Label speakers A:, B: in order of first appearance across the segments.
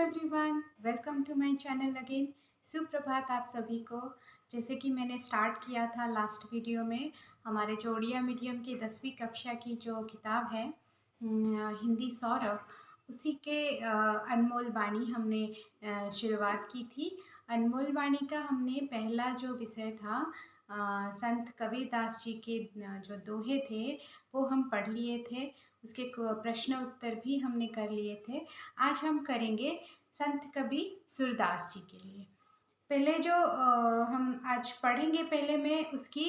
A: Everyone, welcome to my channel again. सुप्रभात आप सभी को। जैसे कि मैंने स्टार्ट किया था लास्ट वीडियो में, हमारे जो उड़िया मीडियम की 10वीं कक्षा की जो किताब है हिंदी सौरभ, उसी के अनमोल वाणी हमने शुरुआत की थी। अनमोल वाणी का हमने पहला जो विषय था संत कबीरदास जी के जो दोहे थे वो हम पढ़ लिए थे। उसके प्रश्न उत्तर भी हमने कर लिए थे। आज हम करेंगे संत कबीर सूरदास जी के लिए। पहले जो हम आज पढ़ेंगे, पहले मैं उसकी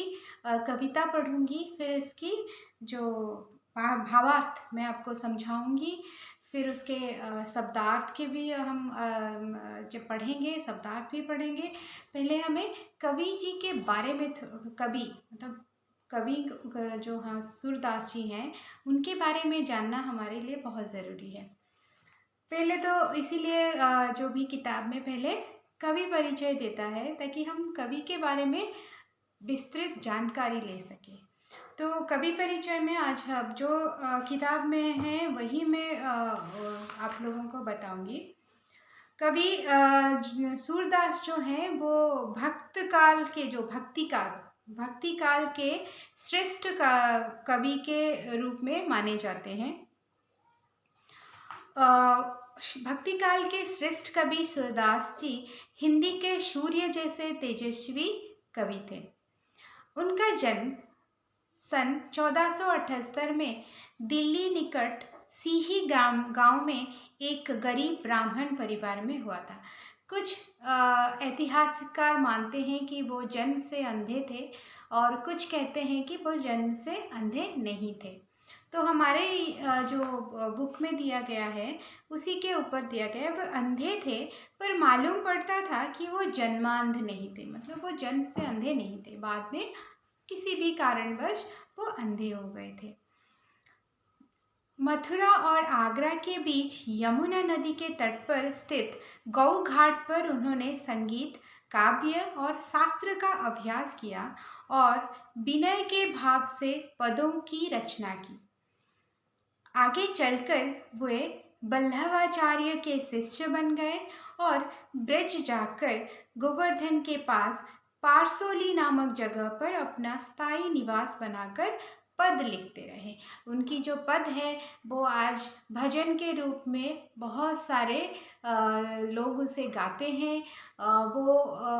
A: कविता पढ़ूंगी, फिर इसकी जो भावार्थ मैं आपको समझाऊंगी, फिर उसके शब्दार्थ के भी हम जब पढ़ेंगे शब्दार्थ भी पढ़ेंगे। पहले हमें कवि जी के बारे में कवि मतलब कवि जो हाँ सूरदास जी हैं उनके बारे में जानना हमारे लिए बहुत ज़रूरी है। पहले तो इसीलिए जो भी किताब में पहले कवि परिचय देता है ताकि हम कवि के बारे में विस्तृत जानकारी ले सकें। तो कवि परिचय में आज अब जो किताब में है वही मैं आप लोगों को बताऊंगी। कवि सूरदास जो हैं वो भक्त काल के जो भक्ति काल के श्रेष्ठ कवि के रूप में माने जाते हैं। भक्ति काल के श्रेष्ठ कवि सूरदास जी हिंदी के सूर्य जैसे तेजस्वी कवि थे। उनका जन्म सन 1478 में दिल्ली निकट सीही गांव में एक गरीब ब्राह्मण परिवार में हुआ था। कुछ ऐतिहासिककार मानते हैं कि वो जन्म से अंधे थे और कुछ कहते हैं कि वो जन्म से अंधे नहीं थे। तो हमारे जो बुक में दिया गया है उसी के ऊपर दिया गया है, वो अंधे थे पर मालूम पड़ता था कि वो जन्मांध नहीं थे, मतलब वो जन्म से अंधे नहीं थे, बाद में किसी भी कारणवश वो अंधे हो गए थे। मथुरा और आगरा के बीच यमुना नदी के तट पर स्थित गौ घाट पर उन्होंने संगीत, काव्य और शास्त्र का अभ्यास किया और विनय के भाव से पदों की रचना की। आगे चलकर वे बल्लभाचार्य के शिष्य बन गए और ब्रज जाकर गोवर्धन के पास पारसोली नामक जगह पर अपना स्थायी निवास बनाकर पद लिखते रहे। उनकी जो पद है वो आज भजन के रूप में बहुत सारे लोग उसे गाते हैं।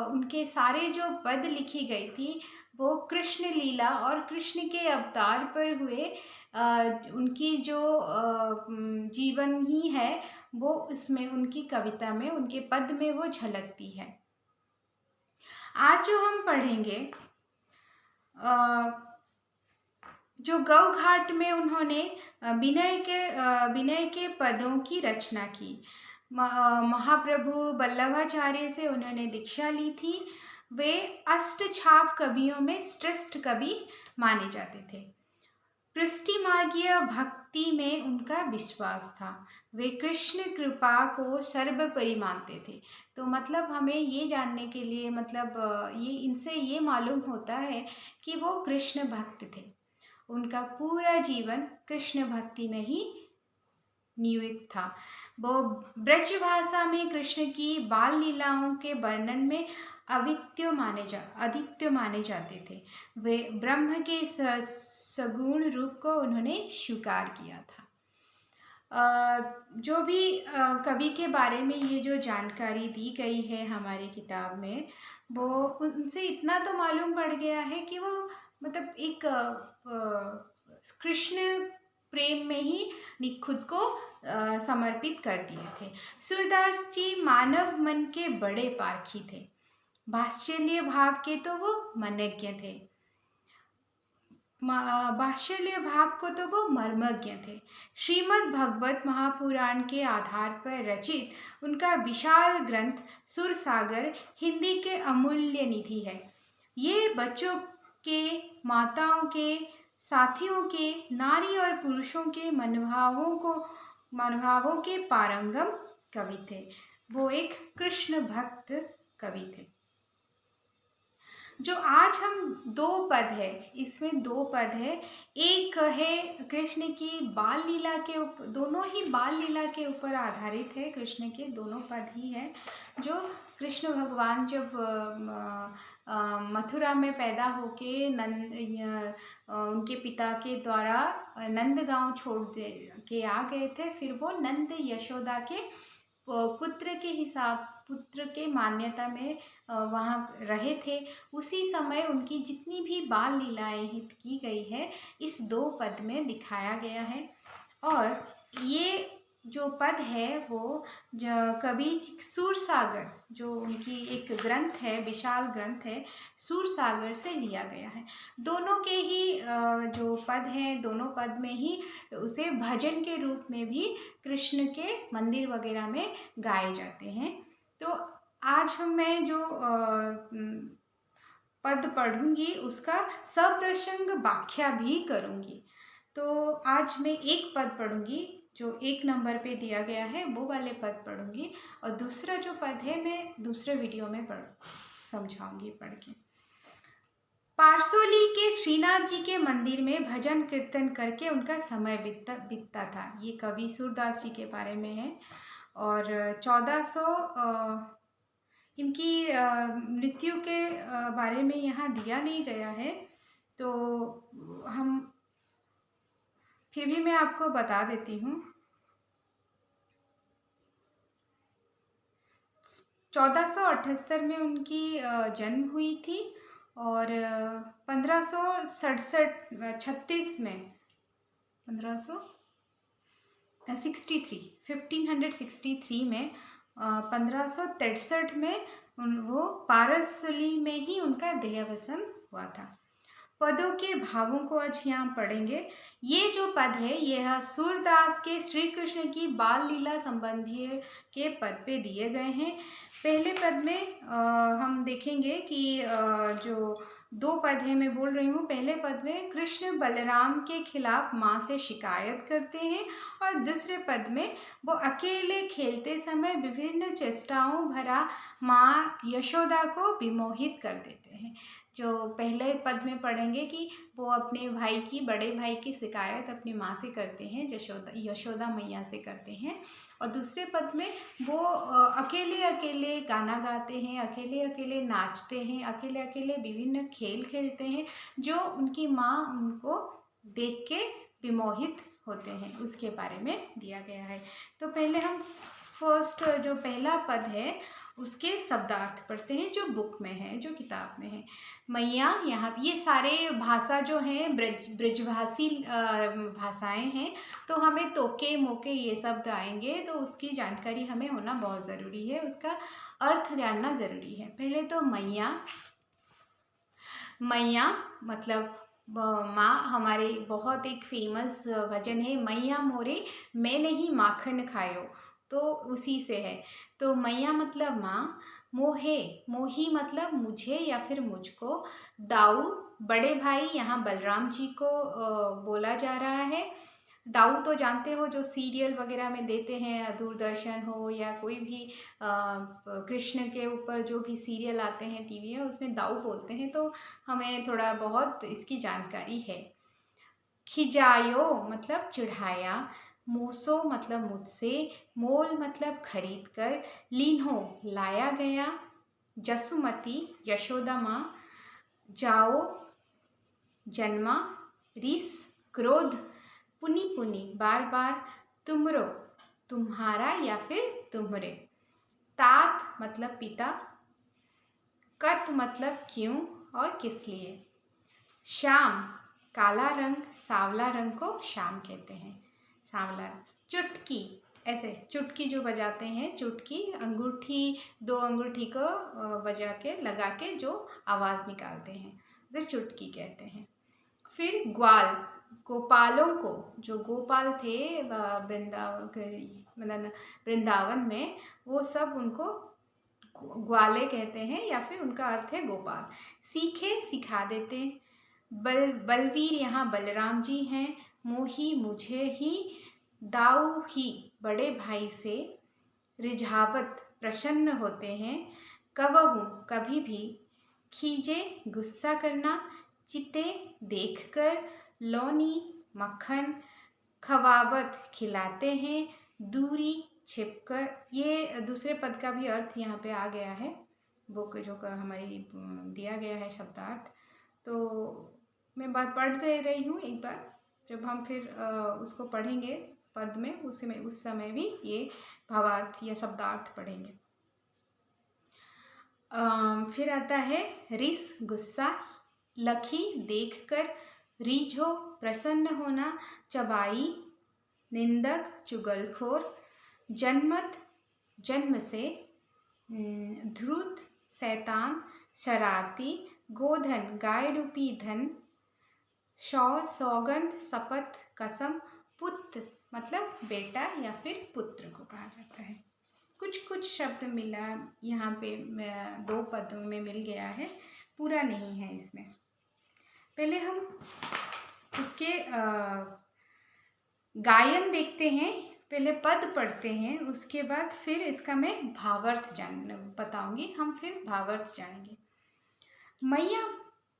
A: उनके सारे जो पद लिखी गई थी वो कृष्ण लीला और कृष्ण के अवतार पर हुए उनकी जो जीवन ही है वो उसमें उनकी कविता में उनके पद में वो झलकती है। आज जो हम पढ़ेंगे जो गौ घाट में उन्होंने विनय के पदों की रचना की। महाप्रभु बल्लभाचार्य से उन्होंने दीक्षा ली थी। वे अष्टछाप कवियों में श्रेष्ठ कवि माने जाते थे। पृष्टिमार्गीय भक्ति में उनका विश्वास था। वे कृष्ण कृपा को सर्वोपरि मानते थे। तो मतलब हमें ये जानने के लिए मतलब ये इनसे ये मालूम होता है कि वो कृष्ण भक्त थे। उनका पूरा जीवन कृष्ण भक्ति में ही नियुक्त था। वो ब्रज भाषा में कृष्ण की बाल लीलाओं के वर्णन में अद्वितीय माने जाते थे। वे ब्रह्म के सगुण रूप को उन्होंने स्वीकार किया था। जो भी कवि के बारे में ये जो जानकारी दी गई है हमारी किताब में, वो उनसे इतना तो मालूम पड़ गया है कि वो मतलब एक कृष्ण प्रेम में ही खुद को समर्पित कर दिए थे। सूरदास जी मानव मन के बड़े पारखी थे। वात्सल्य भाव के तो वो मनज्ञ थे। वात्सल्य भाव को तो वो मर्मज्ञ थे। श्रीमद् भगवत महापुराण के आधार पर रचित उनका विशाल ग्रंथ सुरसागर हिंदी के अमूल्य निधि है। ये बच्चों के, माताओं के, साथियों के, नारी और पुरुषों के मनोभावों के पारंगम कवि थे। वो एक कृष्ण भक्त कवि थे। जो आज हम दो पद है, इसमें दो पद है। एक है कृष्ण की बाल लीला के ऊपर, दोनों ही बाल लीला के ऊपर आधारित है। कृष्ण के दोनों पद ही है। जो कृष्ण भगवान जब मथुरा में पैदा होके उनके पिता के द्वारा नंद गांव छोड़ दे के आ गए थे, फिर वो नंद यशोदा के पुत्र के मान्यता में वहाँ रहे थे। उसी समय उनकी जितनी भी बाल लीलाएं की गई है, इस दो पद में दिखाया गया है। और ये जो पद है वो कवि सूरसागर, जो उनकी एक ग्रंथ है, विशाल ग्रंथ है, सूरसागर से लिया गया है। दोनों के ही जो पद हैं, दोनों पद में ही उसे भजन के रूप में भी कृष्ण के मंदिर वगैरह में गाए जाते हैं। तो आज मैं जो पद पढ़ूंगी उसका सप्रसंग व्याख्या भी करूंगी। तो आज मैं एक पद पढ़ूंगी जो 1 नंबर पे दिया गया है, वो वाले पद पढ़ूंगी, और दूसरा जो पद है मैं दूसरे वीडियो में समझाऊंगी पढ़ के। पारसोली के श्रीनाथ जी के मंदिर में भजन कीर्तन करके उनका समय बीतता था। ये कवि सूरदास जी के बारे में है। और 1400 इनकी मृत्यु के बारे में यहाँ दिया नहीं गया है, तो हम फिर भी मैं आपको बता देती हूँ। 1478 में उनकी जन्म हुई थी, और 1563 में 1563 में 1563 में वो पारसली में ही उनका देहावसान हुआ था। पदों के भावों को आज यहाँ पढ़ेंगे। ये जो पद है यह सूरदास के श्री कृष्ण की बाल लीला संबंधी के पद पे दिए गए हैं। पहले पद में हम देखेंगे कि जो दो पद है मैं बोल रही हूँ। पहले पद में कृष्ण बलराम के खिलाफ माँ से शिकायत करते हैं, और दूसरे पद में वो अकेले खेलते समय विभिन्न चेष्टाओं भरा माँ यशोदा को विमोहित कर देते हैं। जो पहले पद में पढ़ेंगे कि वो अपने भाई की, बड़े भाई की शिकायत अपनी माँ से करते हैं, यशोदा मैया से करते हैं, और दूसरे पद में वो अकेले अकेले गाना गाते हैं, अकेले अकेले नाचते हैं, अकेले अकेले विभिन्न खेल खेलते हैं, जो उनकी माँ उनको देख के विमोहित होते हैं, उसके बारे में दिया गया है। तो पहले हम फर्स्ट जो पहला पद है उसके शब्दार्थ पढ़ते हैं, जो बुक में है, जो किताब में है। मैया, यहाँ ये सारे भाषा जो हैं ब्रजभाषी भाषाएं हैं, तो हमें तोके मोके ये शब्द आएंगे, तो उसकी जानकारी हमें होना बहुत ज़रूरी है, उसका अर्थ जानना ज़रूरी है। पहले तो मैया, मैया मतलब माँ, हमारे बहुत एक फेमस भजन है, मैया मोरे मैं नहीं माखन खायो, तो उसी से है। तो मैया मतलब माँ, मोहे, मोही मतलब मुझे या फिर मुझको, दाऊ बड़े भाई, यहाँ बलराम जी को बोला जा रहा है। दाऊ तो जानते हो, जो सीरियल वगैरह में देते हैं, दूरदर्शन हो या कोई भी कृष्ण के ऊपर जो भी सीरियल आते हैं टीवी में, उसमें दाऊ बोलते हैं, तो हमें थोड़ा बहुत इसकी जानकारी है। खिजायो मतलब चिढ़ाया, मोसो मतलब मुझसे, मोल मतलब खरीद कर, लीन्हो लाया गया, जसुमती यशोदा माँ, जाओ जन्मा, रिस क्रोध, पुनि पुनि बार बार, तुमरो तुम्हारा या फिर तुम्हरे, तात मतलब पिता, कत मतलब क्यों और किस लिए, श्याम काला रंग, सांवला रंग को श्याम कहते हैं, सांवला रंग। चुटकी, ऐसे चुटकी जो बजाते हैं, चुटकी अंगूठी, दो अंगूठी को बजा के लगा के जो आवाज़ निकालते हैं उसे चुटकी कहते हैं। फिर ग्वाल, गोपालों को, जो गोपाल थे वृंदावन में, वो सब उनको ग्वाले कहते हैं, या फिर उनका अर्थ है गोपाल। सीखे सिखा देते, बलवीर यहाँ बलराम जी हैं, मोही मुझे ही, दाऊ ही बड़े भाई से, रिझावत प्रसन्न होते हैं, कबहू कभी भी, खीजे गुस्सा करना, चिते देखकर, लौनी मक्खन, खवाबत खिलाते हैं, दूरी छिपकर। ये दूसरे पद का भी अर्थ यहाँ पे आ गया है, बुक जो हमारी दिया गया है शब्दार्थ। तो मैं बात पढ़ दे रही हूँ एक बार, जब हम फिर उसको पढ़ेंगे पद में उस समय भी ये भावार्थ या शब्दार्थ पढ़ेंगे। फिर आता है रिस गुस्सा, लखी देखकर, रीझो प्रसन्न होना, चबाई निंदक चुगलखोर, जनमत जन्म से, ध्रुत शैतान शरारती, गोधन गाय रूपी धन, सौगंध शपथ कसम, पुत्र मतलब बेटा या फिर पुत्र को कहा जाता है। कुछ शब्द मिला यहाँ पे, 2 पदों में मिल गया है, पूरा नहीं है इसमें। पहले हम उसके गायन देखते हैं, पहले पद पढ़ते हैं, उसके बाद फिर इसका मैं भावार्थ बताऊंगी, हम फिर भावार्थ जानेंगे। मैया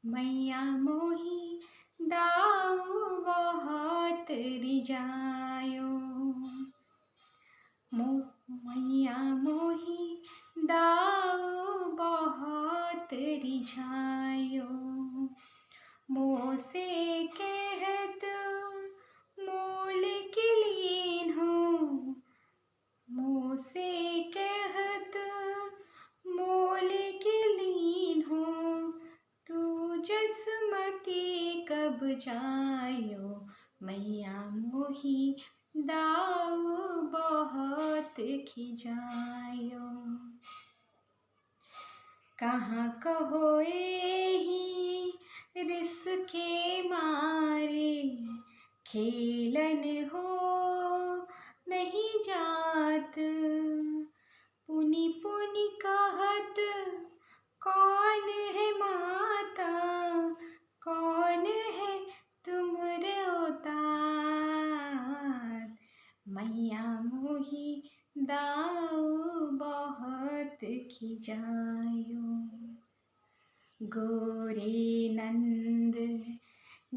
A: मैया मोही दाऊ बहुत रिझायो, मैया मोही दाऊ बहुत रिझायो, मोसे कहत मोल के लीन हो, मोसे कहत मोल के लीन हो, तू जसमती कब जायो, मैया मोही दाऊ बहुत खिजायो। कहाँ कहो एही रिस के मारे, खेलन हो नहीं जात, पुनि पुनि कहत कौन है माता, कौन है तुमरे औतात, मैया मोही दाऊ बहुत खिजायो। गोरे नंद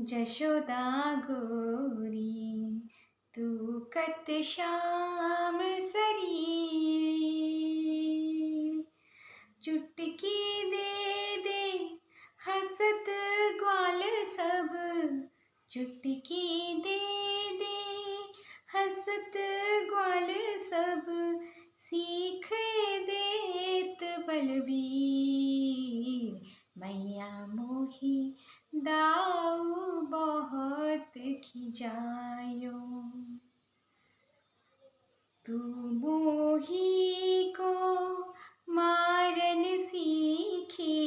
A: जशोदा गोरी, तू कत श्याम सरी, चुटकी दे दे हसत ग्वाल सब, चुटकी दे दे हसत ग्वाल सब, सीख देत बलबीर, मैया मोही दाऊ बहुत खिजायो। तू मोही को मारन सीखी,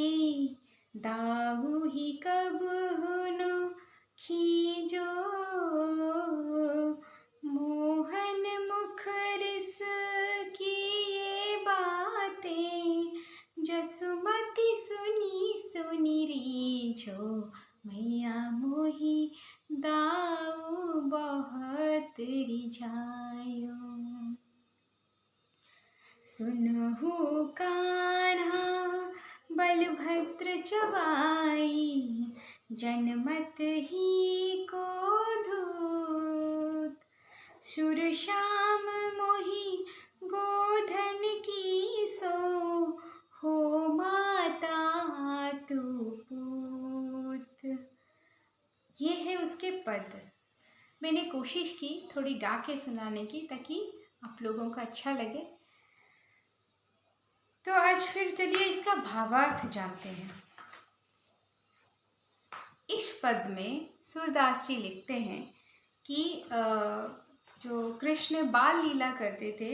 A: दाऊ ही कब हुनो खीजो, मोहन मुख रिस की ये बातें, जसुमती सुनी सुनी रीझो, मैया मोही दाऊ बहुत रिझायो। सुनहु कान्हा बलभद्र चबाई, जनमत ही को धूत, सुर श्याम मोही गोधन की सो, हो माता तू पूत। ये है उसके पद। मैंने कोशिश की थोड़ी गा के सुनाने की, ताकि आप लोगों को अच्छा लगे। तो आज फिर चलिए इसका भावार्थ जानते हैं। इस पद में सूरदास जी लिखते हैं कि जो कृष्ण बाल लीला करते थे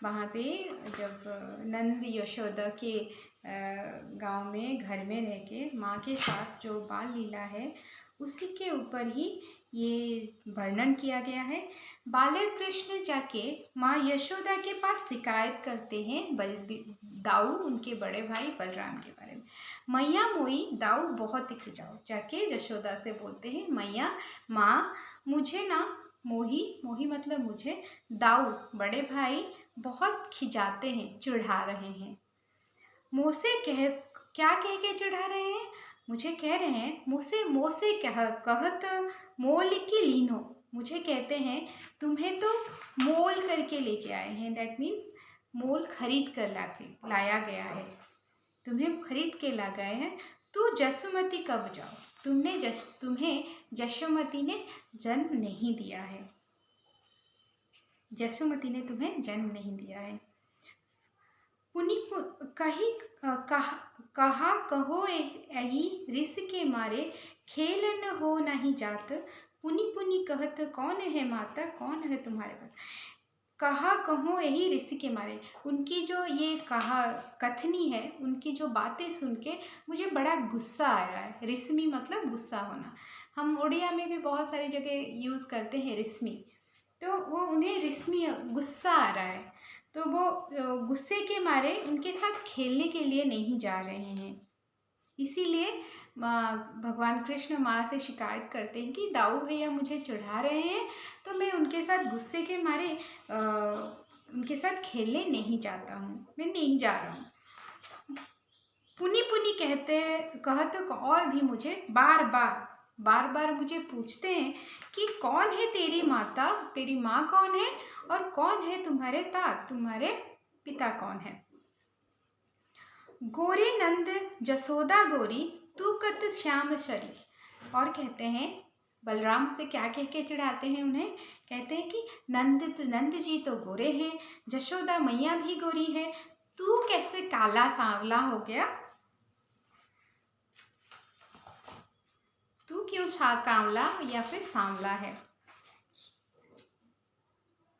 A: वहाँ पे, जब नंद यशोदा के गांव में घर में रह के माँ के साथ जो बाल लीला है, उसी के ऊपर ही ये वर्णन किया गया है। बालक कृष्ण जाके माँ यशोदा के पास शिकायत करते हैं दाऊ, उनके बड़े भाई बलराम के बारे में। मैया मोई दाऊ बहुत खिजाओ, जाके यशोदा से बोलते हैं, मैया माँ मुझे ना मोही मतलब मुझे, दाऊ बड़े भाई बहुत खिजाते हैं, चिढ़ा रहे हैं। मुझसे क्या कह के चढ़ा रहे हैं? मुझे कह रहे हैं मुझसे मोसे कहत मोल की लीनो। मुझे कहते हैं तुम्हें तो मोल करके लेके आए हैं। दैट मीन्स मोल खरीद कर लाया गया है, तुम्हें खरीद के ला गए हैं। तू जसुमती कब जाओ, तुम्हें जशोमती ने जन्म नहीं दिया है। जसुमती ने तुम्हें जन्म नहीं दिया है। पुनि कही कहा कहो एही रिस के मारे खेल न हो नहीं जात। पुनि पुनि कहत कौन है माता, कौन है तुम्हारे पास। कहा कहो यही रिस के मारे, उनकी जो ये कथनी है, उनकी जो बातें सुन के मुझे बड़ा गुस्सा आ रहा है। रिस्मी मतलब गुस्सा होना। हम उड़िया में भी बहुत सारी जगह यूज़ करते हैं रिस्मी, तो वो उन्हें रिस्मी गुस्सा आ रहा है, तो वो गुस्से के मारे उनके साथ खेलने के लिए नहीं जा रहे हैं। इसीलिए भगवान कृष्ण माँ से शिकायत करते हैं कि दाऊ भैया मुझे चिढ़ा रहे हैं, तो मैं उनके साथ गुस्से के मारे उनके साथ खेलने नहीं चाहता हूँ, मैं नहीं जा रहा हूँ। पुनि पुनि कहते और भी मुझे बार बार मुझे पूछते हैं कि कौन है तेरी माता, तेरी माँ कौन है, और कौन है तुम्हारे तुम्हारे पिता कौन है। गोरी नंद जसोदा गोरी तू कत श्याम शरी। और कहते हैं बलराम से क्या कह के चिढ़ाते हैं उन्हें, कहते हैं कि नंद जी तो गोरे हैं, जशोदा मैया भी गोरी है, तू कैसे काला सांवला हो गया, तू क्यों कांवला या फिर सांवला है।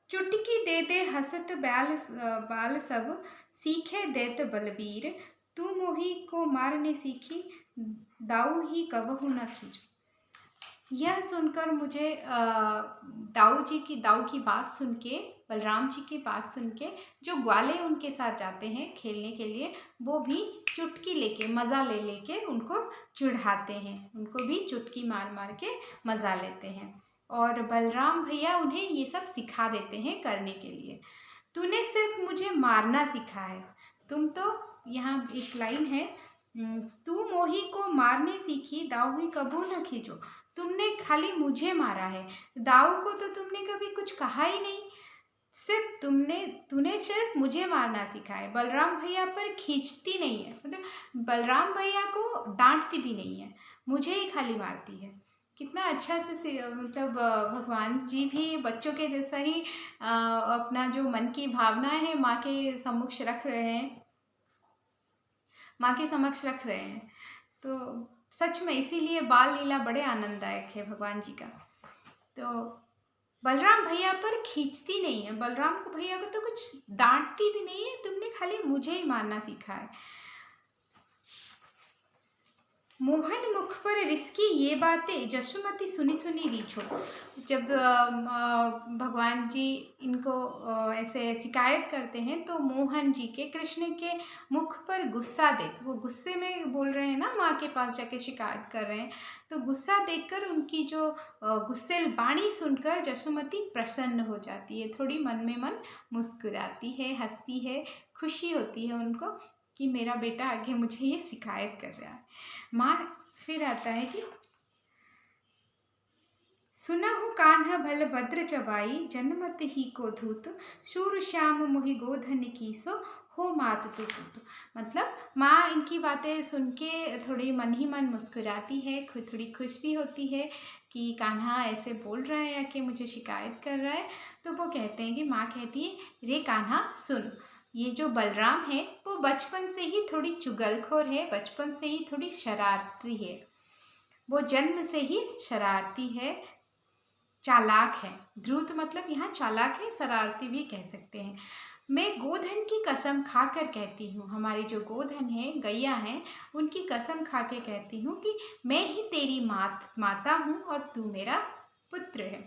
A: चुटकी दे दे हसत बाल सब, सीखे देत बलवीर, तू मोही को मारने सीखी, दाऊ ही कबहू न खींचू। यह सुनकर मुझे दाऊ की बात सुन के, बलराम जी की बात सुन के, जो ग्वाले उनके साथ जाते हैं खेलने के लिए, वो भी चुटकी लेके मज़ा ले लेके उनको चिढ़ाते हैं, उनको भी चुटकी मार मार के मज़ा लेते हैं। और बलराम भैया उन्हें ये सब सिखा देते हैं करने के लिए। तूने सिर्फ मुझे मारना सीखा है, तुम तो, यहाँ एक लाइन है, तू मोही को मारने सीखी, दाऊ ही कबू न खींचो। तुमने खाली मुझे मारा है, दाऊ को तो तुमने कभी कुछ कहा ही नहीं, सिर्फ तूने सिर्फ मुझे मारना सीखा है। बलराम भैया पर खींचती नहीं है, मतलब बलराम भैया को डांटती भी नहीं है, मुझे ही खाली मारती है। कितना अच्छा से मतलब भगवान जी भी बच्चों के जैसा ही अपना जो मन की भावनाएं है माँ के समक्ष रख रहे हैं, माँ के समक्ष रख रहे हैं। तो सच में इसीलिए बाल लीला बड़े आनंददायक है भगवान जी का। तो बलराम भैया पर खींचती नहीं है, बलराम को भैया को तो कुछ डांटती भी नहीं है, तुमने खाली मुझे ही मारना सीखा है। मोहन मुख पर रिसकी ये बातें, जसुमती सुनी सुनी रीछो। जब भगवान जी इनको ऐसे शिकायत करते हैं, तो मोहन जी के, कृष्ण के मुख पर गुस्सा देख, वो गुस्से में बोल रहे हैं ना, माँ के पास जाके शिकायत कर रहे हैं, तो गुस्सा देखकर उनकी जो गुस्सेल बाणी सुनकर जसुमती प्रसन्न हो जाती है, थोड़ी मन में मन मुस्कुराती है, हंसती है, खुशी होती है उनको कि मेरा बेटा आगे मुझे ये शिकायत कर रहा है। माँ फिर आता है कि सुनहु कान्हा भल भद्र चबाई, जनमत ही को धूत, शूर श्याम मोहि गोधन की सो, हो मात तो पूत। मतलब माँ इनकी बातें सुन के थोड़ी मन ही मन मुस्कुराती है, थोड़ी खुश भी होती है कि कान्हा ऐसे बोल रहा है या कि मुझे शिकायत कर रहा है। तो वो कहते हैं कि माँ कहती है, रे कान्हा सुन, ये जो बलराम है वो बचपन से ही थोड़ी चुगलखोर है, बचपन से ही थोड़ी शरारती है, वो जन्म से ही शरारती है, चालाक है। धूर्त मतलब यहाँ चालाक है, शरारती भी कह सकते हैं। मैं गोधन की कसम खाकर कहती हूँ, हमारी जो गोधन है, गैया हैं, उनकी कसम खा के कहती हूँ कि मैं ही तेरी माता हूँ और तू मेरा पुत्र है।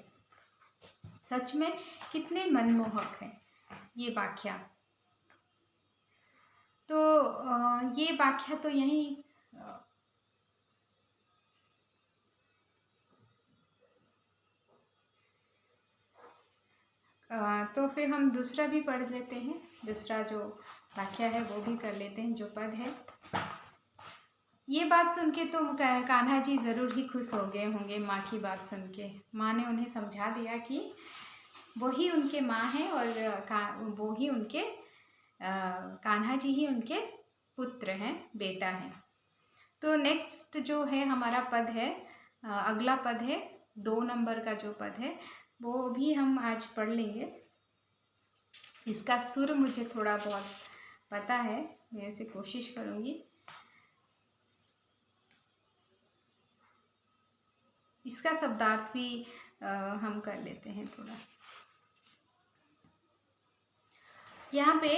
A: सच में कितने मनमोहक है ये वाक्या। तो ये वाक्या तो यहीं तो फिर हम दूसरा भी पढ़ लेते हैं, दूसरा जो वाक्य है वो भी कर लेते हैं, जो पद है। ये बात सुन के तो कान्हा जी ज़रूर ही खुश हो गए होंगे माँ की बात सुन के। माँ ने उन्हें समझा दिया कि वो ही उनके माँ हैं और वो ही उनके कान्हा जी ही उनके पुत्र हैं, बेटा हैं। तो नेक्स्ट जो है हमारा पद है, अगला पद है 2 नंबर का जो पद है वो भी हम आज पढ़ लेंगे। इसका सुर मुझे थोड़ा बहुत पता है, मैं इसे कोशिश करूँगी। इसका शब्दार्थ भी हम कर लेते हैं थोड़ा। यहाँ पे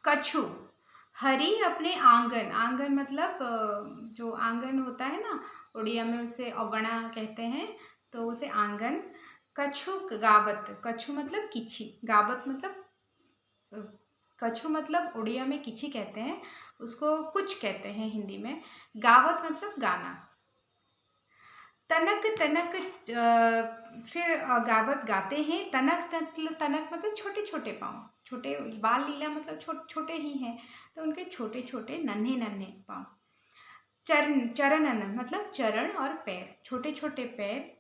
A: कछु, हरि अपने आंगन, आंगन मतलब जो आंगन होता है ना, उड़िया में उसे अगणा कहते हैं, तो उसे आंगन। कछु गावत, कछु मतलब किछि, गावत मतलब कछु मतलब उड़िया में किछि कहते हैं, उसको कुछ कहते हैं हिंदी में। गावत मतलब गाना। तनक, तनक फिर गावत गाते हैं। तनक तनक मतलब छोटे छोटे पाँव, छोटे, बाल लीला मतलब छोटे ही हैं, तो उनके छोटे छोटे नन्हे नन्हे पाँव। चरण, चरणन मतलब चरण और पैर, छोटे छोटे पैर।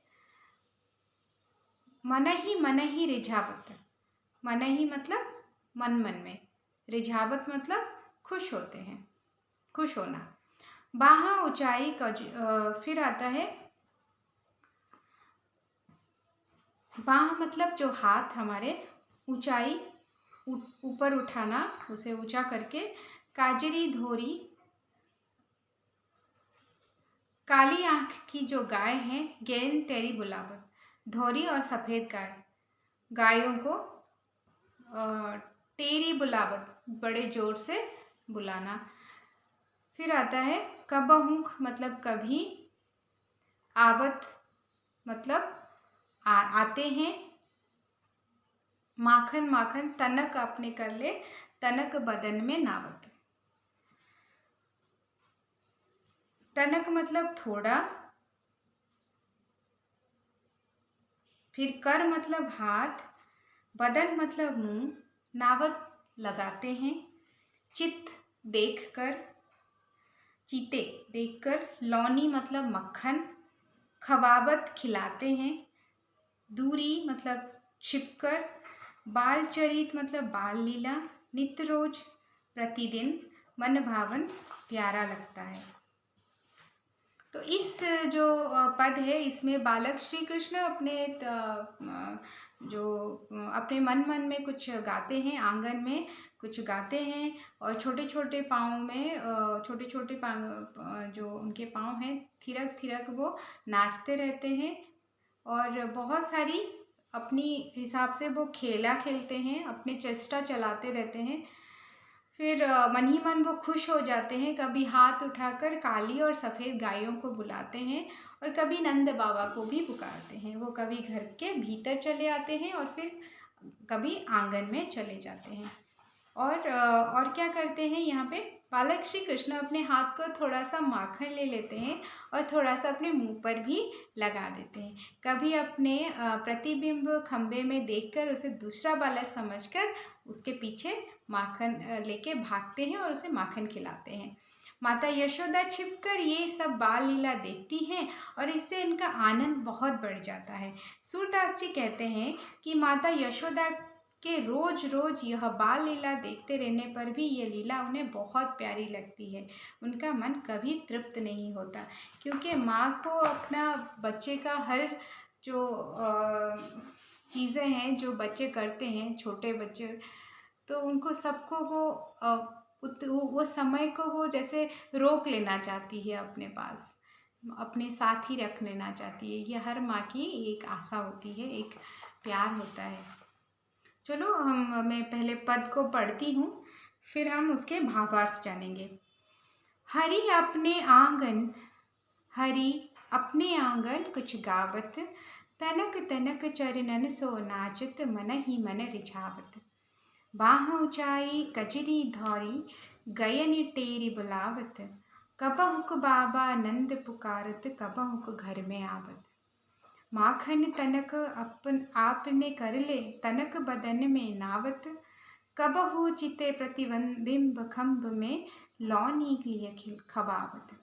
A: मन ही रिझावत, मन ही मतलब मन मन में, रिझावत मतलब खुश होते हैं, खुश होना। बाहा ऊंचाई फिर आता है बाह मतलब जो हाथ हमारे, ऊंचाई ऊपर उठाना, उसे ऊंचा करके। काजरी धोरी, काली आंख की जो गाय है, गैन तेरी बुलावत, धोरी और सफ़ेद गाय, गायों को तेरी बुलावत बड़े जोर से बुलाना। फिर आता है कबहुक मतलब कभी, आवत मतलब आते हैं। माखन, माखन तनक अपने कर ले, तनक बदन में नावत। तनक मतलब थोड़ा, फिर कर मतलब हाथ, बदन मतलब मुंह, नावत लगाते हैं। चित देखकर, चीते देखकर। लौनी मतलब मक्खन, खवाबत खिलाते हैं। दूरी मतलब छिपकर। बाल चरित मतलब बाल लीला। नित्य रोज प्रतिदिन, मन भावन प्यारा लगता है। तो इस जो पद है इसमें बालक श्री कृष्ण अपने जो अपने मन मन में कुछ गाते हैं, आंगन में कुछ गाते हैं, और छोटे छोटे पाँव में छोटे छोटे जो उनके पाँव हैं, थिरक थिरक वो नाचते रहते हैं, और बहुत सारी अपनी हिसाब से वो खेला खेलते हैं, अपने चेष्टा चलाते रहते हैं। फिर मन ही मन वो खुश हो जाते हैं, कभी हाथ उठाकर काली और सफ़ेद गायों को बुलाते हैं, और कभी नंद बाबा को भी पुकारते हैं। वो कभी घर के भीतर चले आते हैं और फिर कभी आंगन में चले जाते हैं। और क्या करते हैं यहाँ पे, बालक श्री कृष्ण अपने हाथ को थोड़ा सा माखन ले लेते हैं और थोड़ा सा अपने मुंह पर भी लगा देते हैं। कभी अपने प्रतिबिंब खंबे में देखकर उसे दूसरा बालक समझकर उसके पीछे माखन लेके भागते हैं और उसे माखन खिलाते हैं। माता यशोदा छिपकर ये सब बाल लीला देखती हैं और इससे इनका आनंद बहुत बढ़ जाता है। सूरदास जी कहते हैं कि माता यशोदा के रोज रोज यह बाल लीला देखते रहने पर भी ये लीला उन्हें बहुत प्यारी लगती है। उनका मन कभी तृप्त नहीं होता, क्योंकि माँ को अपना बच्चे का हर जो चीज़ें हैं जो बच्चे करते हैं, छोटे बच्चे, तो उनको सबको वो समय को वो जैसे रोक लेना चाहती है अपने पास, अपने साथ ही रख लेना चाहती है। ये हर माँ की एक आशा होती है, एक प्यार होता है। चलो मैं पहले पद को पढ़ती हूँ, फिर हम उसके भावार्थ जानेंगे। हरि अपने आंगन, हरि अपने आंगन कुछ गावत, तनक तनक चरणन सो नाचत, मन ही मन रिझावत। बाह ऊंचाई कजरी धौरी, गयन टेरी बुलावत, कबहुक बाबा नंद पुकारत, कबहुक घर में आवत। माखन तनक अपन आपने कर ले, तनक बदन में नावत। कबहु चिते प्रतिबिंब खम्भ में, लौनी लिए खबावत।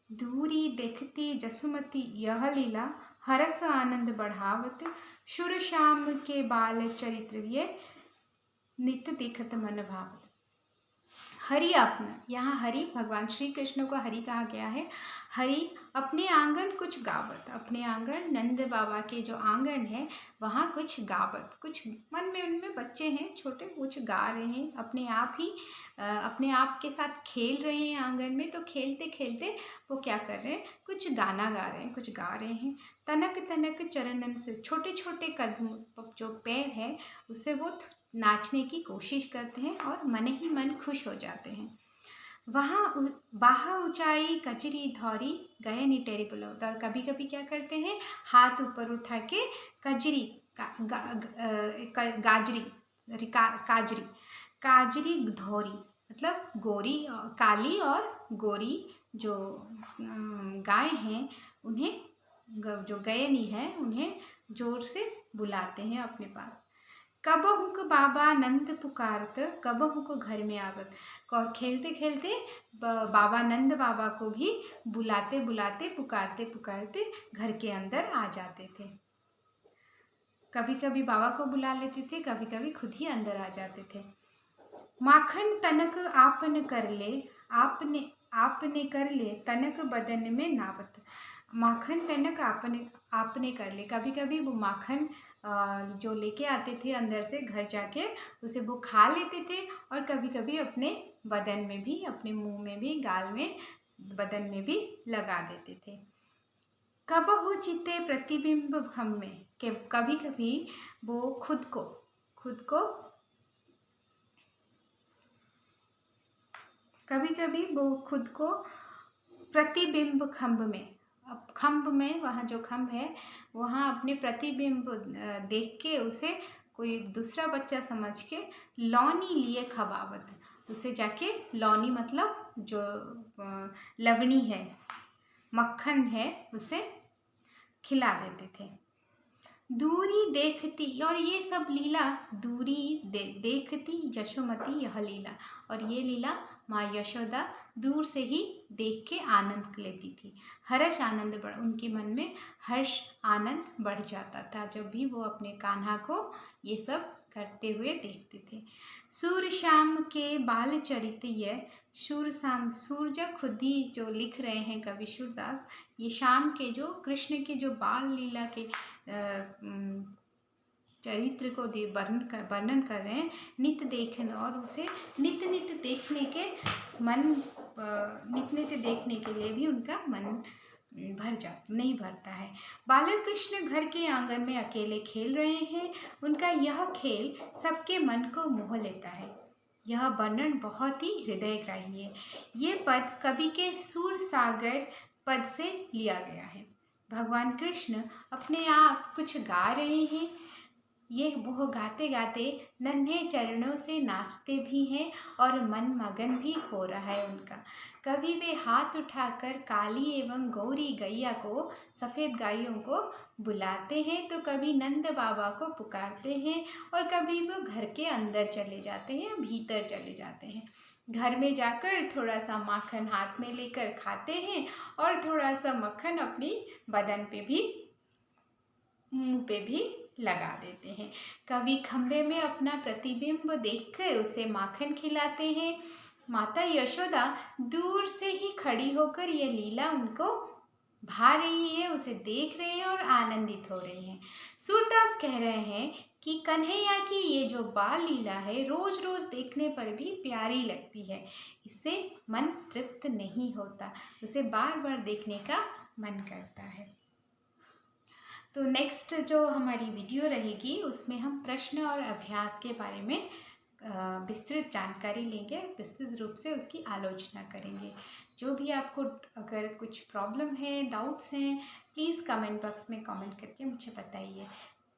A: दूरी देखती जसुमती यह लीला, हरस आनंद बढ़ावत। शुर श्याम के बाल चरित्र ये, नित देखत मन भावत। हरि अपना, यहाँ हरि भगवान श्री कृष्ण को हरि कहा गया है। हरि अपने आंगन कुछ गावत, अपने आंगन नंद बाबा के जो आंगन है वहाँ कुछ गावत, कुछ मन में उनमें बच्चे हैं छोटे, कुछ गा रहे हैं अपने आप ही, अपने आप के साथ खेल रहे हैं आंगन में। तो खेलते खेलते वो क्या कर रहे हैं, कुछ गाना गा रहे हैं, कुछ गा रहे हैं। तनक तनक चरणन से, छोटे छोटे कदम जो पैर है उससे वो नाचने की कोशिश करते हैं और मन ही मन खुश हो जाते हैं। वहाँ बाहा ऊंचाई कजरी धौरी, गए नी टेरी बुलौत। और कभी कभी क्या करते हैं, हाथ ऊपर उठा के कजरी काजरी काजरी धौरी, मतलब गोरी, काली और गोरी जो गाय हैं उन्हें, जो गयनी है उन्हें जोर से बुलाते हैं अपने पास। कबहु को बाबा नंद पुकारत, कबहु को घर में आवत। और खेलते खेलते बाबा नंद बाबा को भी बुलाते बुलाते, पुकारते पुकारते घर के अंदर आ जाते थे। कभी कभी बाबा को बुला लेते थे, कभी कभी खुद ही अंदर आ जाते थे। माखन तनक आपन कर ले, आपने आपने कर ले, तनक बदन में नावत। माखन तनक आपने कर ले, कभी कभी वो माखन जो लेके आते थे अंदर से घर जाके, उसे वो खा लेते थे और कभी कभी अपने बदन में भी, अपने मुंह में भी, गाल में, बदन में भी लगा देते थे। कबहु चिते प्रतिबिंब खम में, कभी कभी वो खुद को कभी कभी वो खुद को प्रतिबिंब खम्भ में, अब खम्भ में, वहाँ जो खम्भ है वहाँ अपने प्रतिबिंब देख के उसे कोई दूसरा बच्चा समझ के लौनी लिए खबावत, उसे जाके, लौनी मतलब जो लवणी है, मक्खन है, उसे खिला देते थे। दूरी देखती, और ये सब लीला दूरी देखती यशोमती यह लीला, और ये लीला माँ यशोदा दूर से ही देख के आनंद लेती थी। हर्ष आनंद बढ़, उनके मन में हर्ष आनंद बढ़ जाता था जब भी वो अपने कान्हा को ये सब करते हुए देखते थे। सूर श्याम के बाल चरित्र, सूर श्याम, सूरजा खुद ही जो लिख रहे हैं कवि सूरदास, ये शाम के जो कृष्ण के जो बाल लीला के चरित्र को वर्णन कर रहे हैं, नित्य देखने, और उसे नित्य नित्य देखने के लिए भी उनका मन नहीं भरता है। बालक कृष्ण घर के आंगन में अकेले खेल रहे हैं, उनका यह खेल सबके मन को मोह लेता है। यह वर्णन बहुत ही हृदयग्राही है। ये पद कवि के सूर सागर पद से लिया गया है। भगवान कृष्ण अपने आप कुछ गा रहे हैं, ये वो गाते गाते नन्हे चरणों से नाचते भी हैं और मन मगन भी हो रहा है उनका। कभी वे हाथ उठाकर काली एवं गौरी गैया को, सफ़ेद गायों को बुलाते हैं, तो कभी नंद बाबा को पुकारते हैं, और कभी वो घर के अंदर चले जाते हैं, भीतर चले जाते हैं। घर में जाकर थोड़ा सा माखन हाथ में लेकर खाते हैं और थोड़ा सा मक्खन अपनी बदन पे भी, मुंह पे भी लगा देते हैं। कभी खम्भे में अपना प्रतिबिंब देखकर उसे माखन खिलाते हैं। माता यशोदा दूर से ही खड़ी होकर ये लीला उनको भा रही है, उसे देख रहे हैं और आनंदित हो रही हैं। सूरदास कह रहे हैं कि कन्हैया की ये जो बाल लीला है रोज रोज देखने पर भी प्यारी लगती है, इससे मन तृप्त नहीं होता, उसे बार बार देखने का मन करता है। तो नेक्स्ट जो हमारी वीडियो रहेगी उसमें हम प्रश्न और अभ्यास के बारे में विस्तृत जानकारी लेंगे, विस्तृत रूप से उसकी आलोचना करेंगे। जो भी आपको अगर कुछ प्रॉब्लम है, डाउट्स हैं, प्लीज़ कमेंट बॉक्स में कमेंट करके मुझे बताइए।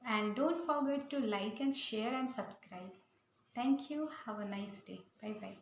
A: And don't forget to like and share and subscribe. Thank you, have a nice day, bye bye.